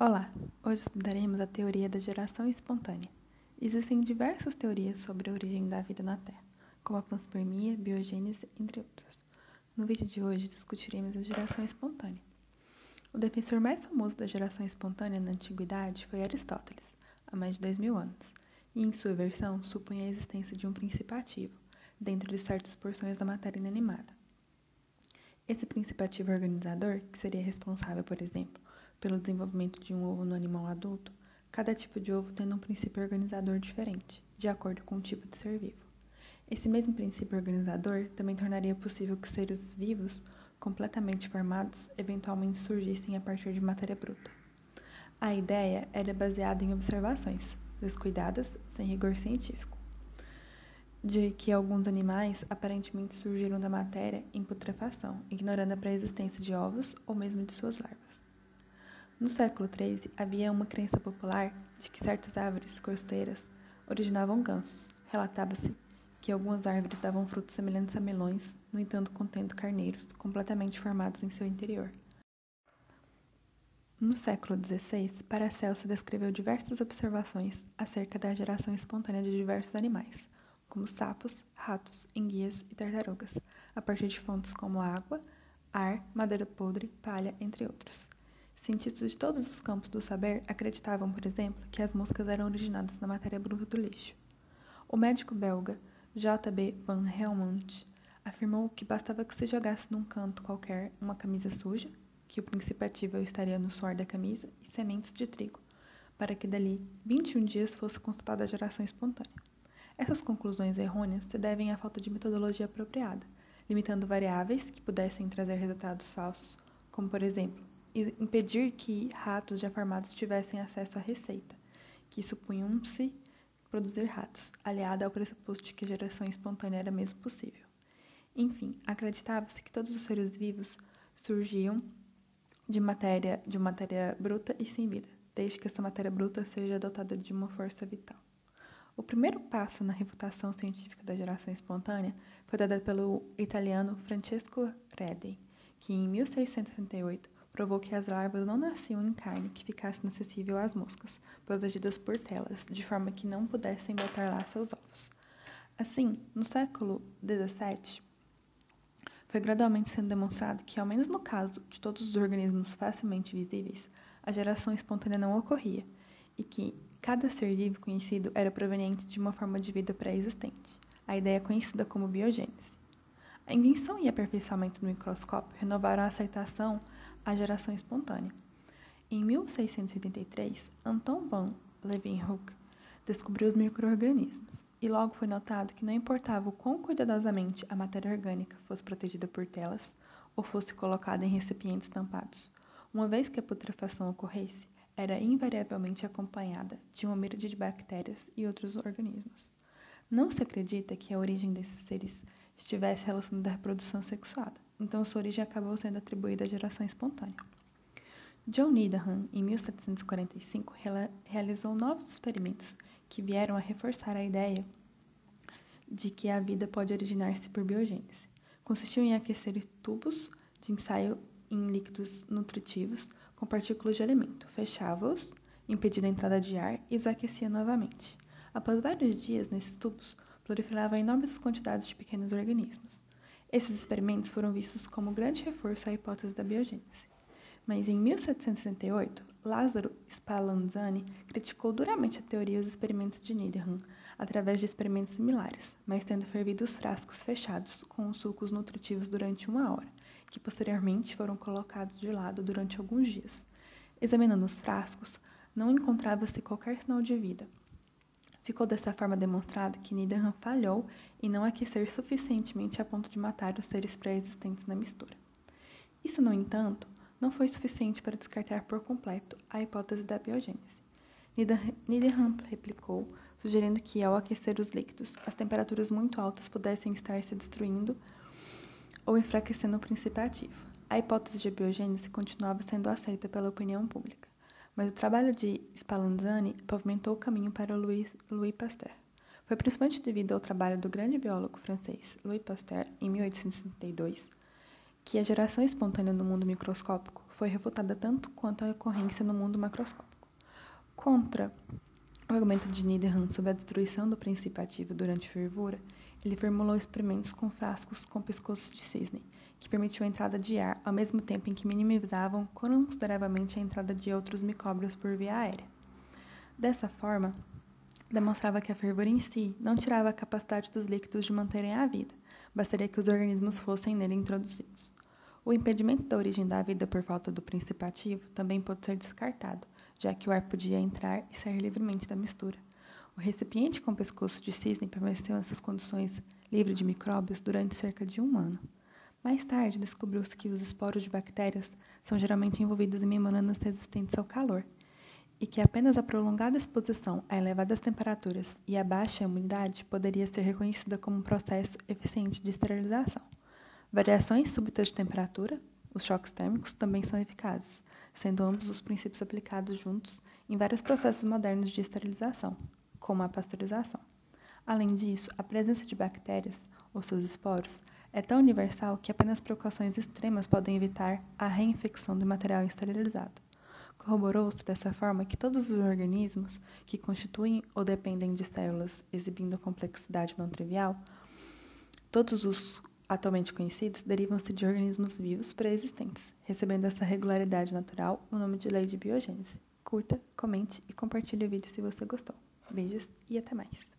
Olá! Hoje estudaremos a teoria da geração espontânea. Existem diversas teorias sobre a origem da vida na Terra, como a panspermia, biogênese, entre outros. No vídeo de hoje discutiremos a geração espontânea. O defensor mais famoso da geração espontânea na antiguidade foi Aristóteles, há mais de 2000 anos, e em sua versão supunha a existência de um princípio ativo, dentro de certas porções da matéria inanimada. Esse princípio ativo organizador, que seria responsável, por exemplo, pelo desenvolvimento de um ovo no animal adulto, cada tipo de ovo tendo um princípio organizador diferente, de acordo com o tipo de ser vivo. Esse mesmo princípio organizador também tornaria possível que seres vivos, completamente formados, eventualmente surgissem a partir de matéria bruta. A ideia era baseada em observações, descuidadas, sem rigor científico, de que alguns animais aparentemente surgiram da matéria em putrefação, ignorando a pré-existência de ovos ou mesmo de suas larvas. No século XIII, havia uma crença popular de que certas árvores costeiras originavam gansos. Relatava-se que algumas árvores davam frutos semelhantes a melões, no entanto contendo carneiros, completamente formados em seu interior. No século XVI, Paracelso descreveu diversas observações acerca da geração espontânea de diversos animais, como sapos, ratos, enguias e tartarugas, a partir de fontes como água, ar, madeira podre, palha, entre outros. Cientistas de todos os campos do saber acreditavam, por exemplo, que as moscas eram originadas na matéria bruta do lixo. O médico belga J. B. van Helmont afirmou que bastava que se jogasse num canto qualquer uma camisa suja, que o princípio ativo estaria no suor da camisa, e sementes de trigo, para que dali 21 dias fosse constatada a geração espontânea. Essas conclusões errôneas se devem à falta de metodologia apropriada, limitando variáveis que pudessem trazer resultados falsos, como, por exemplo, impedir que ratos já formados tivessem acesso à receita, que supunham-se produzir ratos, aliada ao pressuposto de que a geração espontânea era mesmo possível. Enfim, acreditava-se que todos os seres vivos surgiam de matéria bruta e sem vida, desde que essa matéria bruta seja dotada de uma força vital. O primeiro passo na refutação científica da geração espontânea foi dado pelo italiano Francesco Redi, que em 1668 provou que as larvas não nasciam em carne que ficasse inacessível às moscas, protegidas por telas, de forma que não pudessem botar lá seus ovos. Assim, no século XVII, foi gradualmente sendo demonstrado que, ao menos no caso de todos os organismos facilmente visíveis, a geração espontânea não ocorria, e que cada ser vivo conhecido era proveniente de uma forma de vida pré-existente, a ideia conhecida como biogênese. A invenção e aperfeiçoamento do microscópio renovaram a aceitação à geração espontânea. Em 1683, Anton van Leeuwenhoek descobriu os micro-organismos, e logo foi notado que não importava o quão cuidadosamente a matéria orgânica fosse protegida por telas ou fosse colocada em recipientes tampados, uma vez que a putrefação ocorresse, era invariavelmente acompanhada de uma míríade de bactérias e outros organismos. Não se acredita que a origem desses seres estivesse relacionada à reprodução sexuada, então sua origem acabou sendo atribuída à geração espontânea. John Needham, em 1745, realizou novos experimentos que vieram a reforçar a ideia de que a vida pode originar-se por biogênese. Consistiu em aquecer tubos de ensaio em líquidos nutritivos com partículas de alimento, fechava-os, impedindo a entrada de ar e os aquecia novamente. Após vários dias nesses tubos, proliferavam enormes quantidades de pequenos organismos. Esses experimentos foram vistos como grande reforço à hipótese da biogênese. Mas em 1768, Lázaro Spallanzani criticou duramente a teoria e os experimentos de Needham, através de experimentos similares, mas tendo fervido os frascos fechados com os sucos nutritivos durante 1 hora, que posteriormente foram colocados de lado durante alguns dias. Examinando os frascos, não encontrava-se qualquer sinal de vida. Ficou dessa forma demonstrado que Needham falhou em não aquecer suficientemente a ponto de matar os seres pré-existentes na mistura. Isso, no entanto, não foi suficiente para descartar por completo a hipótese da biogênese. Needham replicou, sugerindo que, ao aquecer os líquidos, as temperaturas muito altas pudessem estar se destruindo ou enfraquecendo o princípio ativo. A hipótese de biogênese continuava sendo aceita pela opinião pública, mas o trabalho de Spallanzani pavimentou o caminho para Louis Pasteur. Foi principalmente devido ao trabalho do grande biólogo francês Louis Pasteur, em 1862, que a geração espontânea no mundo microscópico foi refutada tanto quanto a ocorrência no mundo macroscópico. Contra o argumento de Needham sobre a destruição do princípio ativo durante fervura, ele formulou experimentos com frascos com pescoços de cisne, que permitiam a entrada de ar ao mesmo tempo em que minimizavam consideravelmente a entrada de outros micróbios por via aérea. Dessa forma, demonstrava que a fervura em si não tirava a capacidade dos líquidos de manterem a vida, bastaria que os organismos fossem nele introduzidos. O impedimento da origem da vida por falta do princípio ativo também pode ser descartado, já que o ar podia entrar e sair livremente da mistura. O recipiente com pescoço de cisne permaneceu nessas condições livre de micróbios durante cerca de 1 ano. Mais tarde, descobriu-se que os esporos de bactérias são geralmente envolvidos em membranas resistentes ao calor, e que apenas a prolongada exposição a elevadas temperaturas e a baixa umidade poderia ser reconhecida como um processo eficiente de esterilização. Variações súbitas de temperatura, os choques térmicos, também são eficazes, sendo ambos os princípios aplicados juntos em vários processos modernos de esterilização, como a pasteurização. Além disso, a presença de bactérias, ou seus esporos, é tão universal que apenas precauções extremas podem evitar a reinfecção do material esterilizado. Corroborou-se dessa forma que todos os organismos que constituem ou dependem de células exibindo complexidade não trivial, todos os atualmente conhecidos derivam-se de organismos vivos pré-existentes, recebendo essa regularidade natural o nome de lei de biogênese. Curta, comente e compartilhe o vídeo se você gostou. Beijos e até mais!